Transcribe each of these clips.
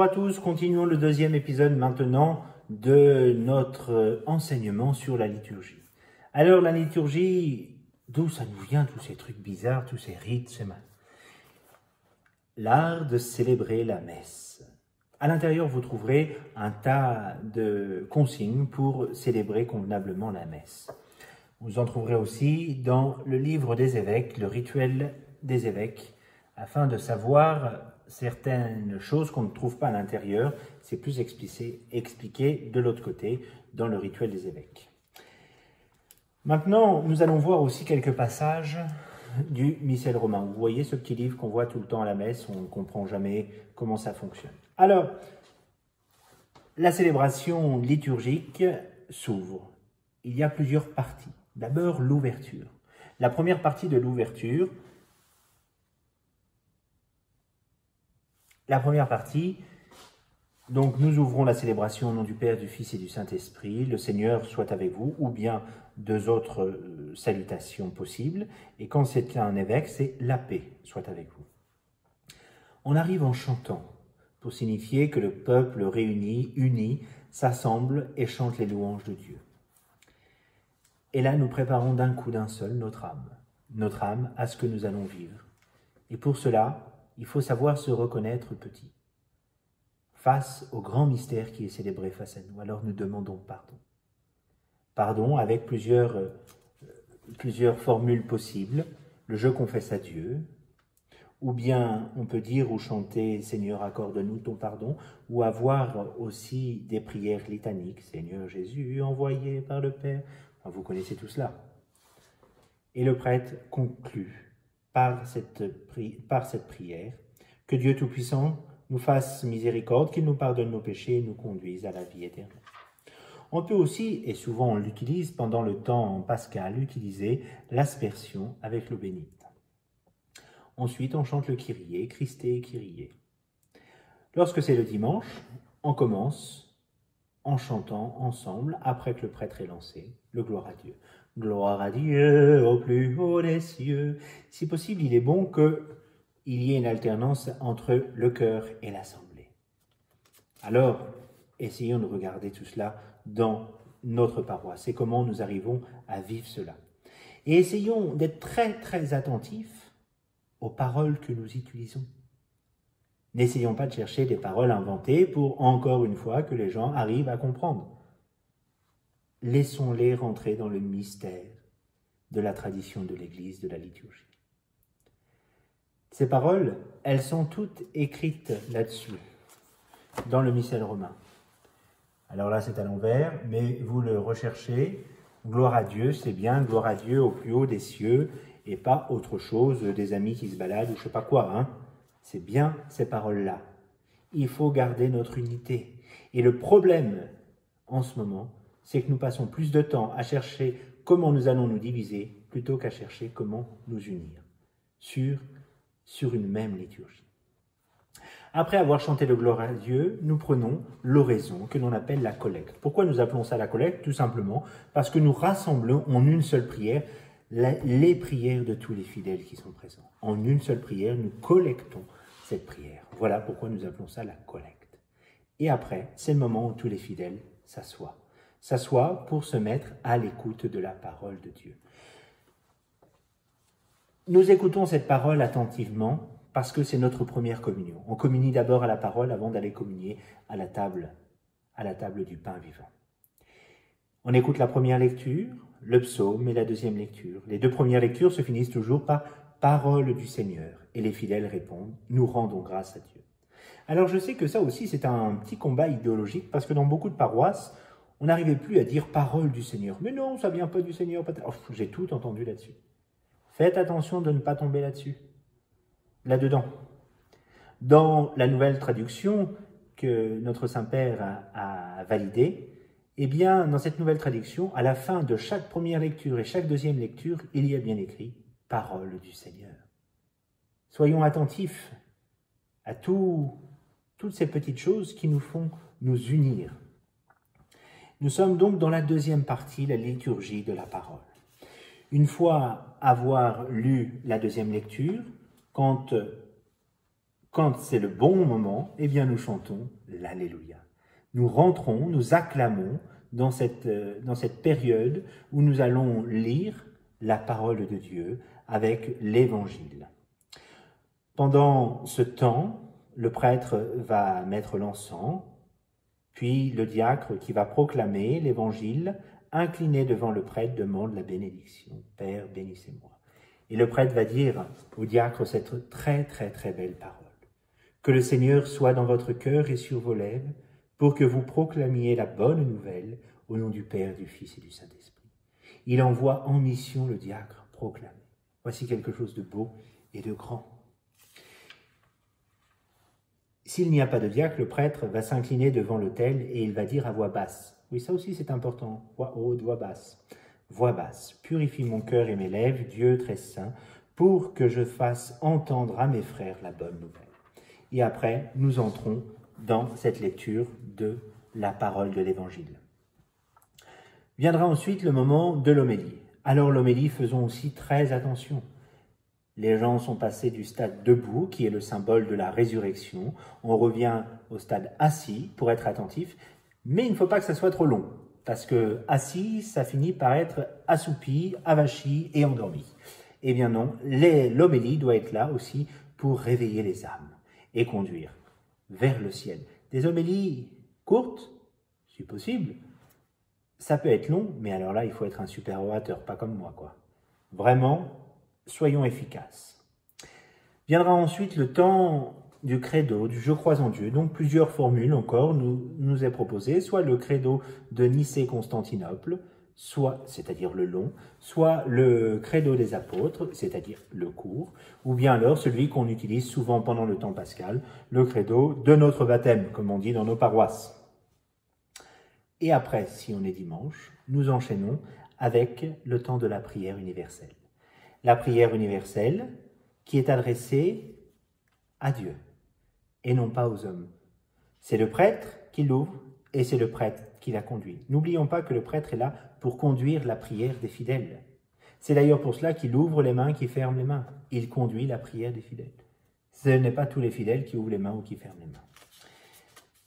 Bonjour à tous, continuons le deuxième épisode maintenant de notre enseignement sur la liturgie. Alors la liturgie, d'où ça nous vient tous ces trucs bizarres, tous ces rites, c'est mal. L'art de célébrer la messe. À l'intérieur, vous trouverez un tas de consignes pour célébrer convenablement la messe. Vous en trouverez aussi dans le livre des évêques, le rituel des évêques, afin de savoir certaines choses qu'on ne trouve pas à l'intérieur. C'est plus expliqué de l'autre côté, dans le rituel des évêques. Maintenant, nous allons voir aussi quelques passages du Missel romain. Vous voyez ce petit livre qu'on voit tout le temps à la messe, on ne comprend jamais comment ça fonctionne. Alors, la célébration liturgique s'ouvre. Il y a plusieurs parties. D'abord, l'ouverture. La première partie de l'ouverture, donc nous ouvrons la célébration au nom du Père, du Fils et du Saint-Esprit. Le Seigneur soit avec vous, ou bien deux autres salutations possibles. Et quand c'est un évêque, c'est la paix soit avec vous. On arrive en chantant, pour signifier que le peuple réuni, uni, s'assemble et chante les louanges de Dieu. Et là, nous préparons d'un coup d'un seul notre âme à ce que nous allons vivre. Et pour cela, il faut savoir se reconnaître petit, face au grand mystère qui est célébré face à nous. Alors nous demandons pardon. Pardon avec plusieurs formules possibles. Le « je confesse à Dieu », ou bien on peut dire ou chanter « Seigneur, accorde-nous ton pardon », ou avoir aussi des prières litaniques. « Seigneur Jésus, envoyé par le Père », enfin, vous connaissez tout cela. Et le prêtre conclut par cette prière, que Dieu Tout-Puissant nous fasse miséricorde, qu'il nous pardonne nos péchés et nous conduise à la vie éternelle. On peut aussi, et souvent on l'utilise pendant le temps pascal, utiliser l'aspersion avec l'eau bénite. Ensuite, on chante le Kyrie, Christé, Kyrie. Lorsque c'est le dimanche, on commence en chantant ensemble, après que le prêtre ait lancé, le Gloire à Dieu. Gloire à Dieu au plus haut des cieux. Si possible, il est bon qu'il y ait une alternance entre le chœur et l'assemblée. Alors, essayons de regarder tout cela dans notre paroisse et comment nous arrivons à vivre cela. Et essayons d'être très, très attentifs aux paroles que nous utilisons. N'essayons pas de chercher des paroles inventées pour, encore une fois, que les gens arrivent à comprendre. Laissons-les rentrer dans le mystère de la tradition de l'Église, de la liturgie. Ces paroles, elles sont toutes écrites là-dessus, dans le Missel romain. Alors là, c'est à l'envers, mais vous le recherchez. Gloire à Dieu, c'est bien, gloire à Dieu au plus haut des cieux, et pas autre chose, des amis qui se baladent ou je sais pas quoi, hein. C'est bien ces paroles-là. Il faut garder notre unité. Et le problème, en ce moment, c'est que nous passons plus de temps à chercher comment nous allons nous diviser plutôt qu'à chercher comment nous unir sur une même liturgie. Après avoir chanté le gloire à Dieu, nous prenons l'oraison que l'on appelle la collecte. Pourquoi nous appelons ça la collecte? Tout simplement parce que nous rassemblons en une seule prière les prières de tous les fidèles qui sont présents. En une seule prière, nous collectons cette prière. Voilà pourquoi nous appelons ça la collecte. Et après, c'est le moment où tous les fidèles s'assoient pour se mettre à l'écoute de la parole de Dieu. Nous écoutons cette parole attentivement parce que c'est notre première communion. On communie d'abord à la parole avant d'aller communier à la table du pain vivant. On écoute la première lecture, le psaume et la deuxième lecture. Les deux premières lectures se finissent toujours par « parole du Seigneur » et les fidèles répondent « nous rendons grâce à Dieu ». Alors je sais que ça aussi c'est un petit combat idéologique parce que dans beaucoup de paroisses, on n'arrivait plus à dire « parole du Seigneur ». Mais non, ça vient pas du Seigneur. Oh, j'ai tout entendu là-dessus. Faites attention de ne pas tomber là-dedans. Dans la nouvelle traduction que notre Saint-Père a validée, eh bien, dans cette nouvelle traduction, à la fin de chaque première lecture et chaque deuxième lecture, il y a bien écrit « parole du Seigneur ». Soyons attentifs à toutes ces petites choses qui nous font nous unir. Nous sommes donc dans la deuxième partie, la liturgie de la parole. Une fois avoir lu la deuxième lecture, quand quand c'est le bon moment, eh bien nous chantons l'Alléluia. Nous rentrons, nous acclamons dans cette période où nous allons lire la parole de Dieu avec l'Évangile. Pendant ce temps, le prêtre va mettre l'encens, puis le diacre qui va proclamer l'Évangile, incliné devant le prêtre, demande la bénédiction. « Père, bénissez-moi ». Et le prêtre va dire au diacre cette très belle parole. « Que le Seigneur soit dans votre cœur et sur vos lèvres, pour que vous proclamiez la bonne nouvelle au nom du Père, du Fils et du Saint-Esprit. » Il envoie en mission le diacre proclamer. Voici quelque chose de beau et de grand. S'il n'y a pas de diacre, le prêtre va s'incliner devant l'autel et il va dire à voix basse. Oui, ça aussi c'est important. Voix haute, voix basse. Voix basse. Purifie mon cœur et mes lèvres, Dieu très saint, pour que je fasse entendre à mes frères la bonne nouvelle. Et après, nous entrons dans cette lecture de la parole de l'Évangile. Viendra ensuite le moment de l'homélie. Alors l'homélie, faisons aussi très attention. Les gens sont passés du stade debout, qui est le symbole de la résurrection. On revient au stade assis pour être attentif, mais il ne faut pas que ça soit trop long, parce que assis, ça finit par être assoupi, avachi et endormi. Eh bien non, l'homélie doit être là aussi pour réveiller les âmes et conduire vers le ciel. Des homélies courtes, si possible, ça peut être long, mais alors là, il faut être un super orateur, pas comme moi, quoi. Vraiment, soyons efficaces. Viendra ensuite le temps du credo, du « Je crois en Dieu ». Donc plusieurs formules encore nous est proposé, soit le credo de Nicée-Constantinople, soit, c'est-à-dire le long, soit le credo des apôtres, c'est-à-dire le court, ou bien alors celui qu'on utilise souvent pendant le temps pascal, le credo de notre baptême, comme on dit dans nos paroisses. Et après, si on est dimanche, nous enchaînons avec le temps de la prière universelle. La prière universelle qui est adressée à Dieu et non pas aux hommes. C'est le prêtre qui l'ouvre et c'est le prêtre qui la conduit. N'oublions pas que le prêtre est là pour conduire la prière des fidèles. C'est d'ailleurs pour cela qu'il ouvre les mains, qu'il ferme les mains. Il conduit la prière des fidèles. Ce n'est pas tous les fidèles qui ouvrent les mains ou qui ferment les mains.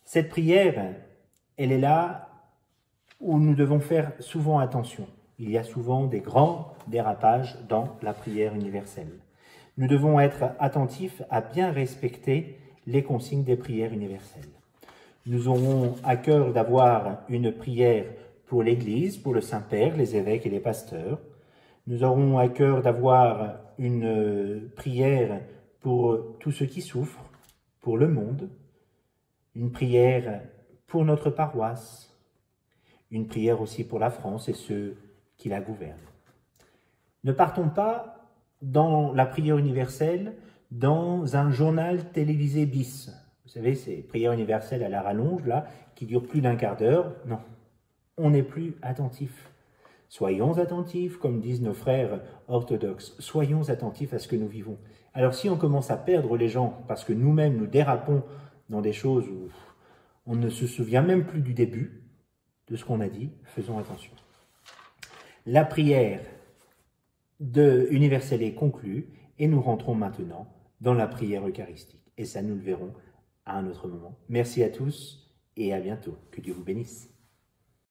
Cette prière, elle est là où nous devons faire souvent attention. Il y a souvent des grands dérapages dans la prière universelle. Nous devons être attentifs à bien respecter les consignes des prières universelles. Nous aurons à cœur d'avoir une prière pour l'Église, pour le Saint-Père, les évêques et les pasteurs. Nous aurons à cœur d'avoir une prière pour tous ceux qui souffrent, pour le monde, une prière pour notre paroisse, une prière aussi pour la France et ceux qui la gouvernent. Ne partons pas dans la prière universelle dans un journal télévisé bis. Vous savez, ces prières universelles à la rallonge, là, qui durent plus d'un quart d'heure. Non, on n'est plus attentif. Soyons attentifs, comme disent nos frères orthodoxes. Soyons attentifs à ce que nous vivons. Alors si on commence à perdre les gens parce que nous-mêmes nous dérapons dans des choses où on ne se souvient même plus du début de ce qu'on a dit, faisons attention. La prière universelle est conclue et nous rentrons maintenant dans la prière eucharistique. Et ça, nous le verrons à un autre moment. Merci à tous et à bientôt. Que Dieu vous bénisse.